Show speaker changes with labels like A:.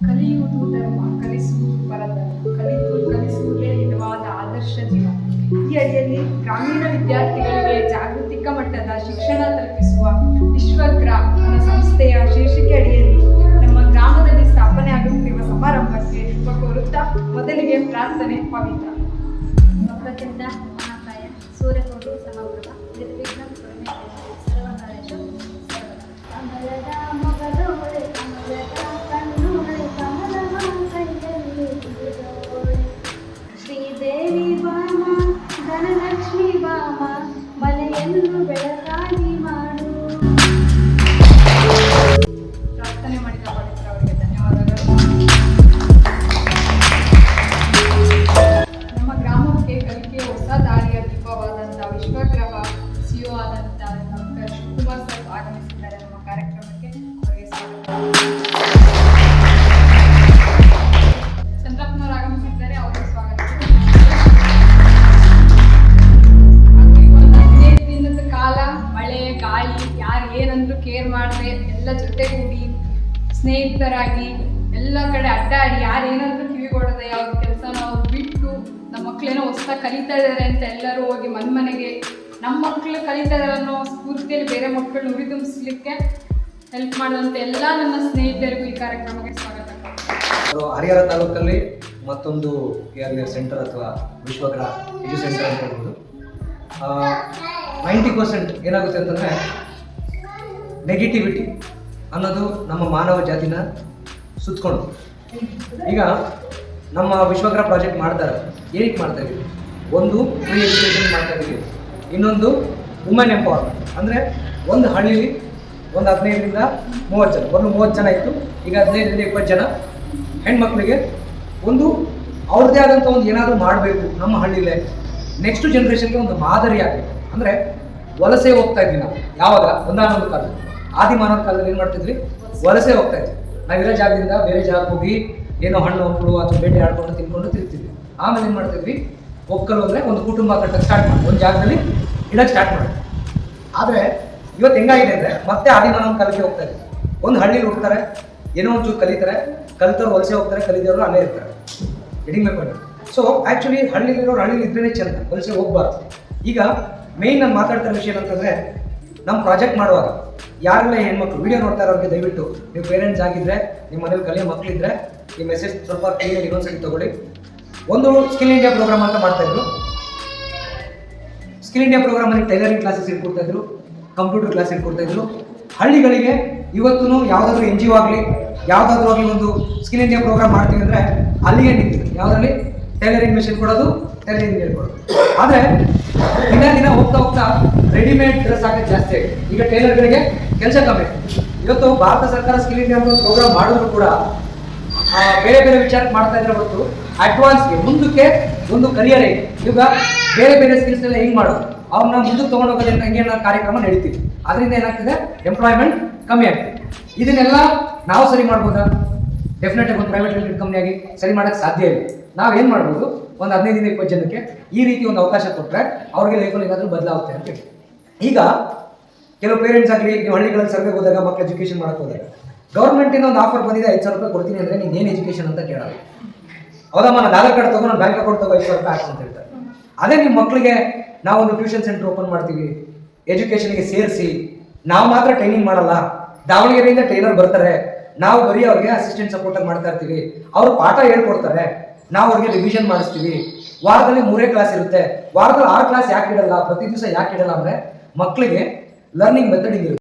A: ಕಲಿಯುವುದು ಧರ್ಮ, ಕಲಿಸುವುದು ಪರಧರ್ಮ, ಕಲಿಸುವುದೇ ನಿಜವಾದ ಆದರ್ಶ ಜೀವನ. ಈ ಅಡಿಯಲ್ಲಿ ಗ್ರಾಮೀಣ ವಿದ್ಯಾರ್ಥಿಗಳಿಗೆ ಜಾಗತಿಕ ಮಟ್ಟದ ಶಿಕ್ಷಣ ತಲುಪಿಸುವ ವಿಶ್ವಗ್ರಾಮ ಸಂಸ್ಥೆಯ ಶೀರ್ಷಿಕೆ ಅಡಿಯಲ್ಲಿ ನಮ್ಮ ಗ್ರಾಮದಲ್ಲಿ ಸ್ಥಾಪನೆ ಆಗುತ್ತಿರುವ ಸಮಾರಂಭಕ್ಕೆ ಶುಭ ಕೋರುತ್ತಾ ಮೊದಲಿಗೆ ಪ್ರಾರ್ಥನೆ ಪವಿತ್ರ.
B: ಪ್ರಚಂಡ ಮಹಾಕಾಯ ಸೂರ್ಯಕೋಟಿ ಸಮಗ್ರಮ ನಿರ್ವಿಘ್ನ ಸರ್ವಕಾರ್ಯೇಷು ಕಮಲದ ಮೊಗಲೋಳೆ ಕಮಲದ ಕಣ್ಣೋಳೆ ಕಮಲವ ಕೈಯಲ್ಲಿ ಹಿಡಿದೋಳೆ ಶ್ರೀದೇವಿ ಬಾಮ ಧನಲಕ್ಷ್ಮಿ ಬಾಮ ಮನೆಯನ್ನು ಬೆಳಕಾಗಿ ಮಾಡು.
A: ಪ್ರಾರ್ಥನೆ ಮಾಡಿದ ಪವಿತ್ರ ಅವರಿಗೆ ಧನ್ಯವಾದಗಳು. ನಮ್ಮ ಗ್ರಾಮಕ್ಕೆ ಕಲಿಕೆಯ ಹೊಸ ದಾರಿಯ ದೀಪವಾದಂತಹ ವಿಶ್ವಗ್ರಹ ಸಿಒ ಆದಂತಹ ಡಾಕ್ಟರ್ ಶಿವಕುಮಾರ್ ಸರ್ ಆಗಮಿಸಿದ್ದಾರೆ ನಮ್ಮ ಕಾರ್ಯಕ್ರಮಕ್ಕೆ. ಅವರಿಗೆ ಸ್ವಾಗತ. ಚಂದ್ರಪ್ಪನವರು ಆಗಮಿಸಿದ್ದಾರೆ, ಅವರಿಗೆ ಸ್ವಾಗತ. ಹಾಗೂ ಈ ಒಂದು 15 ದಿನದ ಕಾಲ ಮಳೆ ಗಾಳಿ ಯಾರು ಏನಂದ್ರು ಕೇರ್ ಮಾಡದೆ ಎಲ್ಲ ಜೊತೆಗೂಡಿ ಸ್ನೇಹಿತರಾಗಿ ಎಲ್ಲ ಕಡೆ ಅಡ್ಡಾಡಿ ಯಾರು ಏನಂದ್ರು ಕಿವಿಗೊಡದೆ ಅವ್ರ ಕೆಲಸನ ಅವ್ರು ಬಿಟ್ಟು ನಮ್ಮ ಮಕ್ಕಳೇನೋ ಹೊಸ ಕಲಿತಾ ಇದ್ದಾರೆ ಅಂತ ಎಲ್ಲರೂ ಹೋಗಿ ಮನೆಗೆ ನಮ್ಮ ಮಕ್ಕಳು ಕಲಿತಾ ಇದ್ದಾರೆ ಅನ್ನೋ ಸ್ಫೂರ್ತಿಯಲ್ಲಿ ಬೇರೆ ಮಕ್ಕಳು ಹುರಿದುಂಬಿಸ್ಲಿಕ್ಕೆ ಹೆಲ್ಪ್ ಮಾಡುವಂತೆ ಎಲ್ಲ ನನ್ನ ಸ್ನೇಹಿತರಿಗೂ ಈ ಕಾರ್ಯಕ್ರಮಕ್ಕೆ ಸ್ವಾಗತ.
C: ಹರಿಹರ ತಾಲೂಕಲ್ಲಿ ಮತ್ತೊಂದು ಕೇರ್ ಸೆಂಟರ್ ಅಥವಾ ವಿಶ್ವಗ್ರಹ ಎಜು ಸೆಂಟರ್ ಅಂತ ಹೇಳ್ಬೋದು. 90% ಏನಾಗುತ್ತೆ ಅಂತಂದರೆ ನೆಗೆಟಿವಿಟಿ ಅನ್ನೋದು ನಮ್ಮ ಮಾನವ ಜಾತಿನ ಸುತ್ತಕೊಂಡು. ಈಗ ನಮ್ಮ ವಿಶ್ವಗ್ರಹ ಪ್ರಾಜೆಕ್ಟ್ ಮಾಡ್ತಾರೆ, ಏನಕ್ಕೆ ಮಾಡ್ತಾ ಇದ್ದೀವಿ? ಒಂದು ಫ್ರೀ ಎಜುಕೇಷನ್ ಮಾಡ್ತಾ ಇದ್ದೀವಿ, ಇನ್ನೊಂದು ವುಮೆನ್ ಎಂಪವರ್ಮೆಂಟ್. ಅಂದರೆ ಒಂದು ಹಳ್ಳಿಲಿ ಒಂದು 15ರಿಂದ 30 ಜನ, ಒಂದು 30 ಜನ ಇತ್ತು, ಈಗ 15ರಿಂದ 20 ಜನ ಹೆಣ್ಮಕ್ಳಿಗೆ ಒಂದು ಅವ್ರದ್ದೇ ಆದಂಥ ಒಂದು ಏನಾದರೂ ಮಾಡಬೇಕು ನಮ್ಮ ಹಳ್ಳಿಲೇ, ನೆಕ್ಸ್ಟ್ ಜನ್ರೇಷನ್ಗೆ ಒಂದು ಮಾದರಿ ಆಗಬೇಕು. ಅಂದರೆ ವಲಸೆ ಹೋಗ್ತಾ ಇದ್ವಿ ನಾವು. ಯಾವಾಗ? ಒಂದಾನೊಂದು ಕಾಲ ಆದಿಮಾನವ ಕಾಲದಲ್ಲಿ ಏನು ಮಾಡ್ತಿದ್ವಿ? ವಲಸೆ ಹೋಗ್ತಾ ಇದ್ವಿ. ನಾವಿರೋ ಜಾಗದಿಂದ ಬೇರೆ ಜಾಗಕ್ಕೆ ಹೋಗಿ ಏನೋ ಹಣ್ಣು ಹಂಪಲು ಅಥವಾ ಬೇಟೆ ಆಡ್ಕೊಂಡು ತಿನ್ಕೊಂಡು ತಿರ್ತಿದ್ವಿ. ಆಮೇಲೆ ಏನು ಮಾಡ್ತಿದ್ವಿ? ಒಕ್ಕಲು ಅಂದರೆ ಒಂದು ಕುಟುಂಬ ಕಟ್ಟಕ್ಕೆ ಸ್ಟಾರ್ಟ್ ಮಾಡಿ ಒಂದು ಜಾಗದಲ್ಲಿ ಇಡಕ್ಕೆ ಸ್ಟಾರ್ಟ್ ಮಾಡಿ. ಆದರೆ ಇವತ್ತು ಹೆಂಗಾಗಿದೆ ಅಂದರೆ ಮತ್ತೆ ಆದಿಮಾನವ ಕಾಲಕ್ಕೆ ಹೋಗ್ತಾ ಇದ್ವಿ. ಒಂದು ಹಳ್ಳಿಲಿ ಹೋಗ್ತಾರೆ, ಏನೋ ಒಂಚೂರು ಕಲಿತಾರೆ, ಕಲಿತವ್ರು ವಲಸೆ ಹೋಗ್ತಾರೆ, ಕಲಿದವರು ಅಲ್ಲೇ ಇರ್ತಾರೆ. ಎಡಿಂಗ್ ಮೇಲೆ. ಸೊ ಆ್ಯಕ್ಚುಲಿ ಹಳ್ಳಿಲಿರೋರು ಹಳ್ಳಿಲಿ ಇದ್ರೇ ಚೆಂದ, ವಲಸೆ ಹೋಗ್ಬಾರ್ದು. ಈಗ ಮೇಯ್ನ್ ನಾನು ಮಾತಾಡ್ತಾ ವಿಷಯ ಏನಂತಂದರೆ, ನಮ್ಮ ಪ್ರಾಜೆಕ್ಟ್ ಮಾಡುವಾಗ ಯಾರೆಲ್ಲ ಹೆಣ್ಮಕ್ಳು ವಿಡಿಯೋ ನೋಡ್ತಾ ಇರೋರಿಗೆ ದಯವಿಟ್ಟು ನೀವು ಪೇರೆಂಟ್ಸ್ ಆಗಿದ್ದರೆ, ನಿಮ್ಮ ಮನೇಲಿ ಕಲಿಯೋ ಮಕ್ಕಳಿದ್ರೆ ಈ ಮೆಸೇಜ್ ಸ್ವಲ್ಪ ಕ್ಲೀನಾಗಿ ಇನ್ನೊಂದ್ಸರಿ ತೊಗೊಳ್ಳಿ. ಒಂದು ಸ್ಕಿಲ್ ಇಂಡಿಯಾ ಪ್ರೋಗ್ರಾಮ್ ಅಂತ ಮಾಡ್ತಾಯಿದ್ರು. ಸ್ಕಿಲ್ ಇಂಡಿಯಾ ಪ್ರೋಗ್ರಾಮಲ್ಲಿ ಟೈಲರಿಂಗ್ ಕ್ಲಾಸಸ್ ಇಟ್ಕೊಡ್ತಾಯಿದ್ರು, ಕಂಪ್ಯೂಟರ್ ಕ್ಲಾಸ್ ಇಟ್ಕೊಡ್ತಾಯಿದ್ರು. ಹಳ್ಳಿಗಳಿಗೆ ಇವತ್ತು ಯಾವುದಾದ್ರೂ NGO ಆಗಲಿ ಯಾವುದಾದ್ರೂ ಆಗಲಿ ಒಂದು ಸ್ಕಿಲ್ ಇಂಡಿಯಾ ಪ್ರೋಗ್ರಾಮ್ ಮಾಡ್ತೀವಿ ಅಂದರೆ ಅಲ್ಲಿಗೆ ನಿಂತಿದೆ. ಯಾವುದರಲ್ಲಿ? ಟೈಲರಿಂಗ್ ಮೆಷಿನ್ ಕೊಡೋದು, ಟೈಲರಿಂಗ್ ಹೇಳ್ಕೊಡೋದು. ಆದರೆ ದಿನ ಹೋಗ್ತಾ ಹೋಗ್ತಾ ರೆಡಿಮೇಡ್ ಡ್ರೆಸ್ ಹಾಕೋದು ಜಾಸ್ತಿ ಆಗಿದೆ. ಈಗ ಟೈಲರ್ಗಳಿಗೆ ಕೆಲಸ ಕಮ್ಮಿ. ಇವತ್ತು ಭಾರತ ಸರ್ಕಾರ ಸ್ಕಿಲ್ ಇಂಡಿಯಾ ಅಂತ ಪ್ರೋಗ್ರಾಮ್ ಮಾಡಿದ್ರು ಕೂಡ ಬೇರೆ ಬೇರೆ ವಿಚಾರಕ್ಕೆ ಮಾಡ್ತಾ ಇದ್ರೆ ಹೊರತು ಅಡ್ವಾನ್ಸ್ಗೆ ಮುಂದಕ್ಕೆ ಒಂದು ಕರಿಯರೇ ಈಗ ಬೇರೆ ಬೇರೆ ಸ್ಕಿಲ್ಸ್ನೆಲ್ಲ ಹೆಂಗೆ ಮಾಡೋದು, ಅವ್ರನ್ನ ಮುಂದಕ್ಕೆ ತೊಗೊಂಡೋಗೋದ್ರಿಂದ ಹಂಗೆ ಕಾರ್ಯಕ್ರಮ ನಡೀತೀವಿ. ಅದರಿಂದ ಏನಾಗ್ತಿದೆ? ಎಂಪ್ಲಾಯ್ಮೆಂಟ್ ಕಮ್ಮಿ ಆಗ್ತದೆ. ಇದನ್ನೆಲ್ಲ ನಾವು ಸರಿ ಮಾಡ್ಬೋದಾ? ಡೆಫಿನೆಟ್ ಆಗಿ ಒಂದು ಪ್ರೈವೇಟ್ ಲಿಮಿಟೆಡ್ ಕಂಪ್ನಿಯಾಗಿ ಸರಿ ಮಾಡೋಕ್ಕೆ ಸಾಧ್ಯ ಇಲ್ಲ. ನಾವೇನು ಮಾಡ್ಬೋದು? ಒಂದು 15ರಿಂದ 20 ಜನಕ್ಕೆ ಈ ರೀತಿ ಒಂದು ಅವಕಾಶ ಕೊಟ್ಟರೆ ಅವ್ರಿಗೆ ಲೈಫಲ್ಲಿ ಏನಾದರೂ ಬದಲಾಗುತ್ತೆ ಅಂತ ಹೇಳಿ. ಈಗ ಕೆಲವು ಪೇರೆಂಟ್ಸ್ ಆಗಲಿ, ನೀವು ಹಳ್ಳಿಗಳಲ್ಲಿ ಸರ್ವೆಗೆ ಹೋದಾಗ, ಮಕ್ಕಳು ಎಜುಕೇಷನ್ ಮಾಡೋಕ್ಕೆ ಹೋದಾಗ ಗೌರ್ಮೆಂಟಿಂದ ಒಂದು ಆಫರ್ ಬಂದಿದೆ, 5,000 ರೂಪಾಯಿ ಕೊಡ್ತೀನಿ ಅಂದರೆ ನೀನು ಏನು ಎಜುಕೇಷನ್ ಅಂತ ಕೇಳೋದು. ಹೌದಮ್ಮ, ನಾನು ಆಧಾರ್ ಕಾರ್ಡ್ ತೊಗೊಂಡು ನಾನು ಬ್ಯಾಂಕ್ ಅಕೌಂಟ್ ತಗೋ 5,000 ರೂಪಾಯಿ ಹಾಕು ಅಂತ ಹೇಳ್ತಾರೆ. ಅದೇ ನಿಮ್ಮ ಮಕ್ಕಳಿಗೆ ನಾವೊಂದು ಟ್ಯೂಷನ್ ಸೆಂಟರ್ ಓಪನ್ ಮಾಡ್ತೀವಿ, ಎಜುಕೇಷನ್ಗೆ ಸೇರಿಸಿ, ನಾವು ಮಾತ್ರ ಟ್ರೈನಿಂಗ್ ಮಾಡಲ್ಲ, ದಾವಣಗೆರೆಯಿಂದ ಟ್ರೈನರ್ ಬರ್ತಾರೆ, ನಾವು ಬರೀ ಅವ್ರಿಗೆ ಅಸಿಸ್ಟೆಂಟ್ ಸಪೋರ್ಟರ್ ಮಾಡ್ತಾ ಇರ್ತೀವಿ, ಅವರು ಪಾಠ ಹೇಳ್ಕೊಡ್ತಾರೆ, ನಾವು ಅವ್ರಿಗೆ ರಿವಿಷನ್ ಮಾಡಿಸ್ತೀವಿ. ವಾರದಲ್ಲಿ 3 ಕ್ಲಾಸ್ ಇರುತ್ತೆ, ವಾರದಲ್ಲಿ 6 ಕ್ಲಾಸ್ ಯಾಕೆ ಇಡಲ್ಲ, ಪ್ರತಿ ದಿವಸ ಯಾಕೆ ಇಡಲ್ಲ ಅಂದರೆ ಮಕ್ಕಳಿಗೆ ಲರ್ನಿಂಗ್ ಮೆಥಡ್ ಇರುತ್ತೆ.